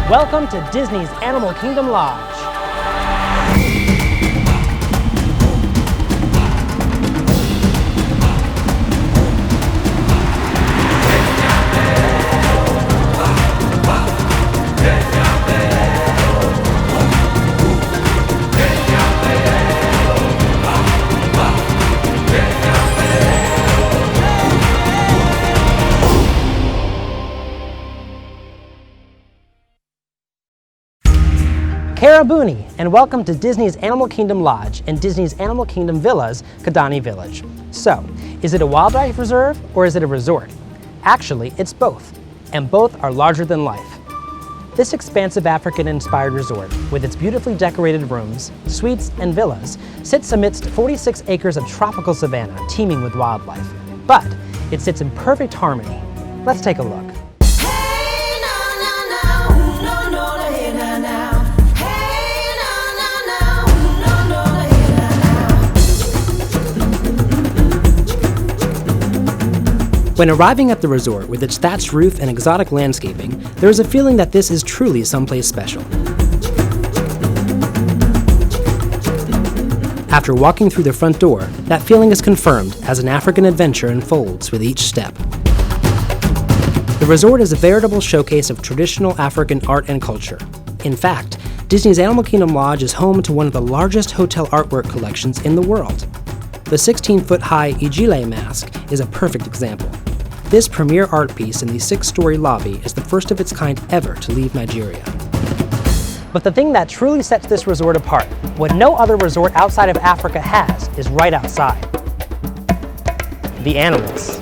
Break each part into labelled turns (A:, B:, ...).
A: Welcome to Disney's Animal Kingdom Lodge. Karabuni, and welcome to Disney's Animal Kingdom Lodge and Disney's Animal Kingdom Villas, Kidani Village. So, is it a wildlife reserve or is it a resort? Actually, it's both, and both are larger than life. This expansive African-inspired resort, with its beautifully decorated rooms, suites, and villas, sits amidst 46 acres of tropical savanna teeming with wildlife. But it sits in perfect harmony. Let's take a look. When arriving at the resort with its thatched roof and exotic landscaping, there is a feeling that this is truly someplace special. After walking through the front door, that feeling is confirmed as an African adventure unfolds with each step. The resort is a veritable showcase of traditional African art and culture. In fact, Disney's Animal Kingdom Lodge is home to one of the largest hotel artwork collections in the world. The 16-foot-high Ijele mask is a perfect example. This premier art piece in the 6-story lobby is the first of its kind ever to leave Nigeria. But the thing that truly sets this resort apart, what no other resort outside of Africa has, is right outside. The animals.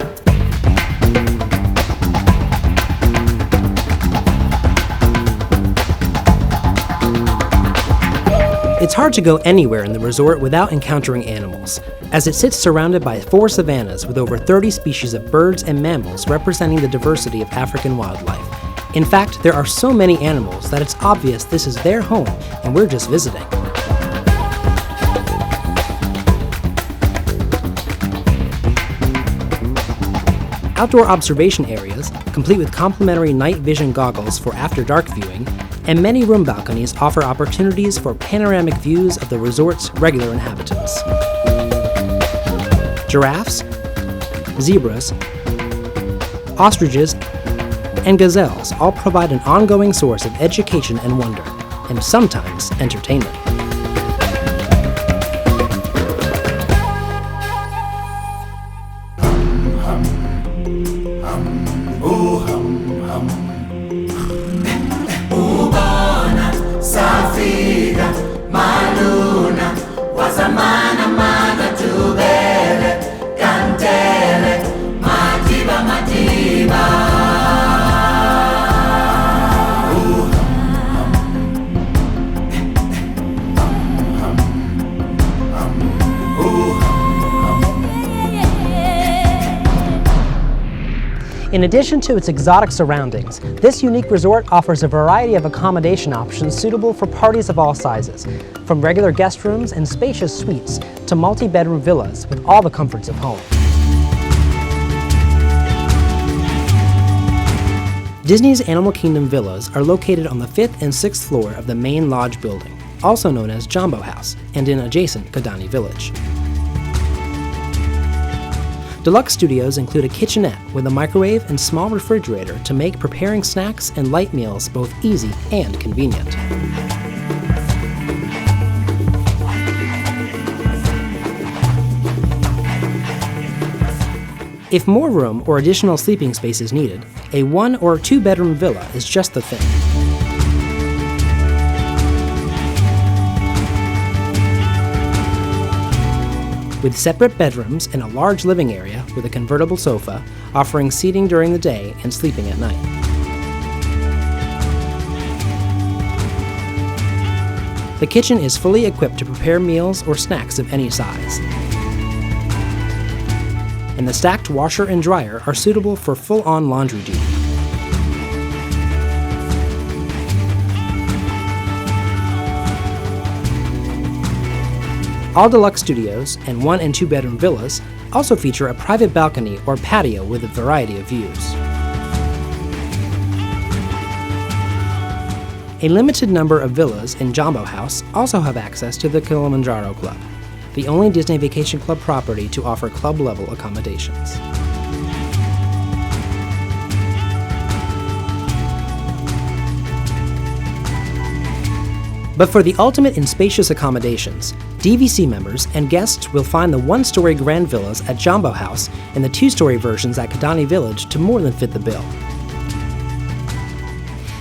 A: It's hard to go anywhere in the resort without encountering animals, as it sits surrounded by 4 savannas with over 30 species of birds and mammals representing the diversity of African wildlife. In fact, there are so many animals that it's obvious this is their home and we're just visiting. Outdoor observation areas, complete with complimentary night vision goggles for after-dark viewing, and many room balconies offer opportunities for panoramic views of the resort's regular inhabitants. Giraffes, zebras, ostriches, and gazelles all provide an ongoing source of education and wonder, and sometimes entertainment. In addition to its exotic surroundings, this unique resort offers a variety of accommodation options suitable for parties of all sizes, from regular guest rooms and spacious suites to multi-bedroom villas with all the comforts of home. Disney's Animal Kingdom villas are located on the 5th and 6th floor of the main lodge building, also known as Jambo House, and in adjacent Kidani Village. Deluxe studios include a kitchenette with a microwave and small refrigerator to make preparing snacks and light meals both easy and convenient. If more room or additional sleeping space is needed, a 1 or 2 bedroom villa is just the thing. With separate bedrooms and a large living area with a convertible sofa, offering seating during the day and sleeping at night. The kitchen is fully equipped to prepare meals or snacks of any size. And the stacked washer and dryer are suitable for full-on laundry duty. All deluxe studios and 1 and 2 bedroom villas also feature a private balcony or patio with a variety of views. A limited number of villas in Jambo House also have access to the Kilimanjaro Club, the only Disney Vacation Club property to offer club-level accommodations. But for the ultimate in spacious accommodations, DVC members and guests will find the one-story grand villas at Jambo House and the two-story versions at Kidani Village to more than fit the bill.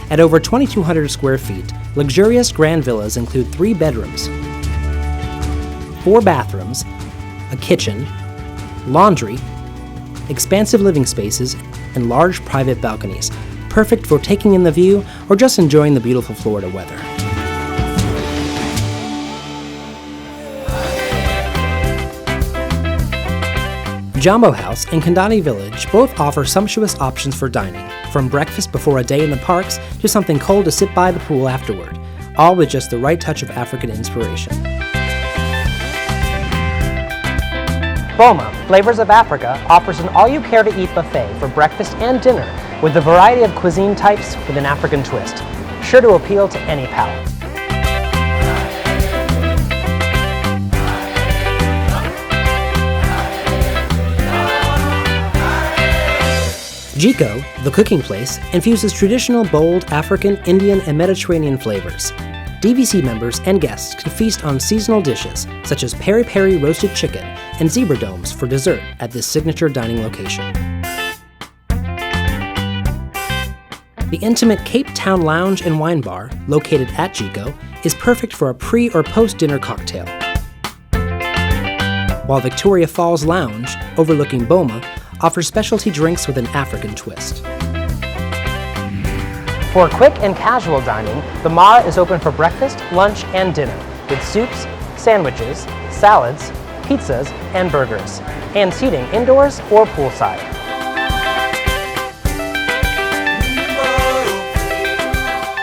A: At over 2,200 square feet, luxurious grand villas include 3 bedrooms, 4 bathrooms, a kitchen, laundry, expansive living spaces, and large private balconies, perfect for taking in the view or just enjoying the beautiful Florida weather. Jambo House and Kidani Village both offer sumptuous options for dining, from breakfast before a day in the parks to something cold to sit by the pool afterward, all with just the right touch of African inspiration. Boma, Flavors of Africa, offers an all-you-care-to-eat buffet for breakfast and dinner with a variety of cuisine types with an African twist, sure to appeal to any palate. Jiko, the cooking place, infuses traditional, bold African, Indian, and Mediterranean flavors. DVC members and guests can feast on seasonal dishes, such as peri-peri roasted chicken and zebra domes for dessert at this signature dining location. The intimate Cape Town Lounge and Wine Bar, located at Jiko, is perfect for a pre- or post-dinner cocktail. While Victoria Falls Lounge, overlooking Boma, offers specialty drinks with an African twist. For quick and casual dining, the Mara is open for breakfast, lunch, and dinner, with soups, sandwiches, salads, pizzas, and burgers, and seating indoors or poolside.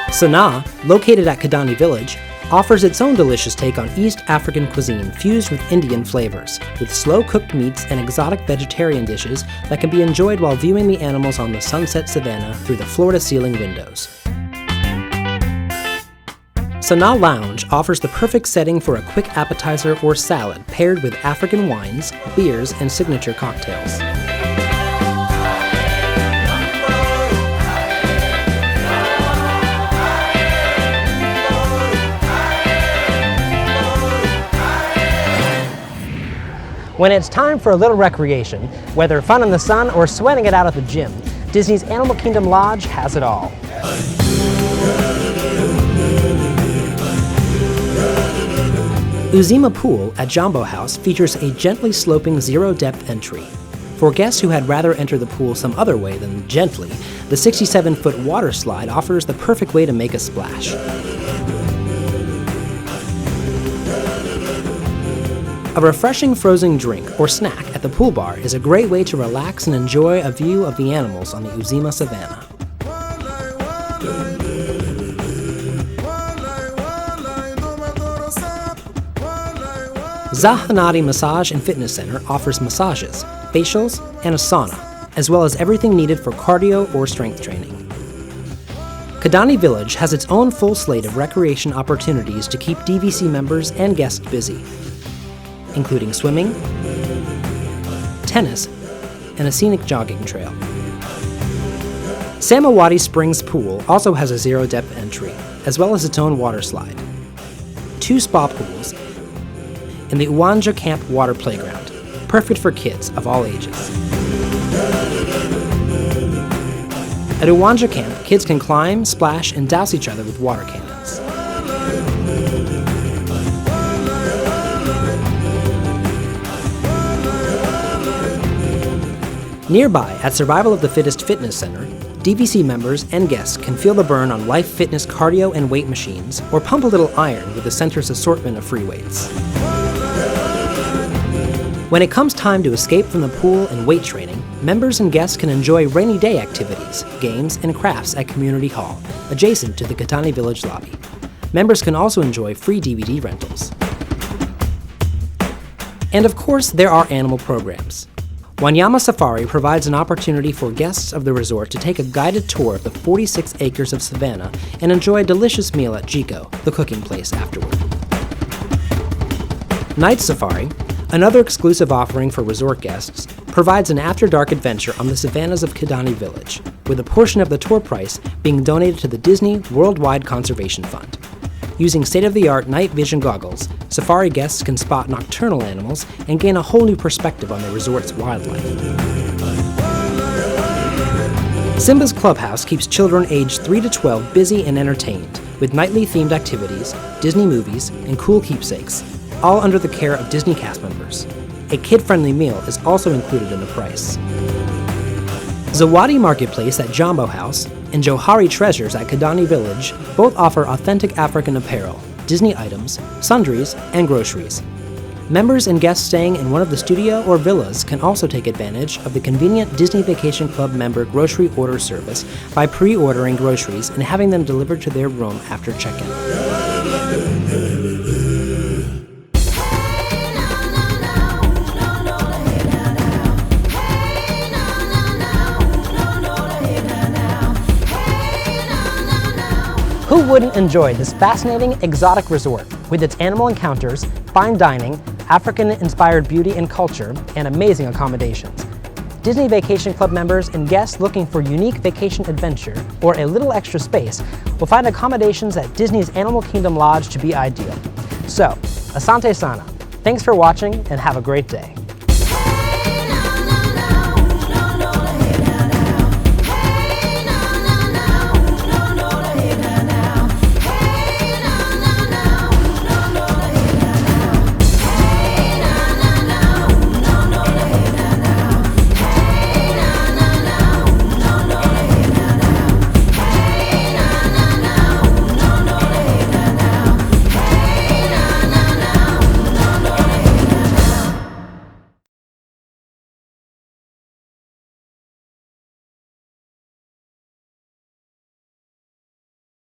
A: Sanaa, located at Kidani Village, offers its own delicious take on East African cuisine fused with Indian flavors, with slow-cooked meats and exotic vegetarian dishes that can be enjoyed while viewing the animals on the sunset savanna through the floor-to-ceiling windows. Sanaa Lounge offers the perfect setting for a quick appetizer or salad paired with African wines, beers, and signature cocktails. When it's time for a little recreation, whether fun in the sun or sweating it out at the gym, Disney's Animal Kingdom Lodge has it all. Uzima Pool at Jambo House features a gently sloping zero-depth entry. For guests who had rather enter the pool some other way than gently, the 67-foot water slide offers the perfect way to make a splash. A refreshing frozen drink or snack at the pool bar is a great way to relax and enjoy a view of the animals on the Uzima Savannah. Zahanati Massage and Fitness Center offers massages, facials, and a sauna, as well as everything needed for cardio or strength training. Kidani Village has its own full slate of recreation opportunities to keep DVC members and guests busy, including swimming, tennis, and a scenic jogging trail. Samawati Springs Pool also has a zero-depth entry, as well as its own water slide, 2 spa pools, and the Uwanja Camp Water Playground, perfect for kids of all ages. At Uwanja Camp, kids can climb, splash, and douse each other with water cannons. Nearby, at Survival of the Fittest Fitness Center, DVC members and guests can feel the burn on Life Fitness cardio and weight machines, or pump a little iron with the center's assortment of free weights. When it comes time to escape from the pool and weight training, members and guests can enjoy rainy day activities, games, and crafts at Community Hall, adjacent to the Kidani Village lobby. Members can also enjoy free DVD rentals. And of course, there are animal programs. Wanyama Safari provides an opportunity for guests of the resort to take a guided tour of the 46 acres of savanna and enjoy a delicious meal at Jiko, the cooking place, afterward. Night Safari, another exclusive offering for resort guests, provides an after-dark adventure on the savannas of Kidani Village, with a portion of the tour price being donated to the Disney Worldwide Conservation Fund. Using state-of-the-art night vision goggles, safari guests can spot nocturnal animals and gain a whole new perspective on the resort's wildlife. Simba's Clubhouse keeps children aged 3 to 12 busy and entertained, with nightly themed activities, Disney movies, and cool keepsakes, all under the care of Disney cast members. A kid-friendly meal is also included in the price. Zawadi Marketplace at Jambo House and Johari Treasures at Kidani Village both offer authentic African apparel, Disney items, sundries, and groceries. Members and guests staying in one of the studio or villas can also take advantage of the convenient Disney Vacation Club member grocery order service by pre-ordering groceries and having them delivered to their room after check-in. Who wouldn't enjoy this fascinating, exotic resort with its animal encounters, fine dining, African-inspired beauty and culture, and amazing accommodations? Disney Vacation Club members and guests looking for unique vacation adventure or a little extra space will find accommodations at Disney's Animal Kingdom Lodge to be ideal. So, asante sana. Thanks for watching and have a great day.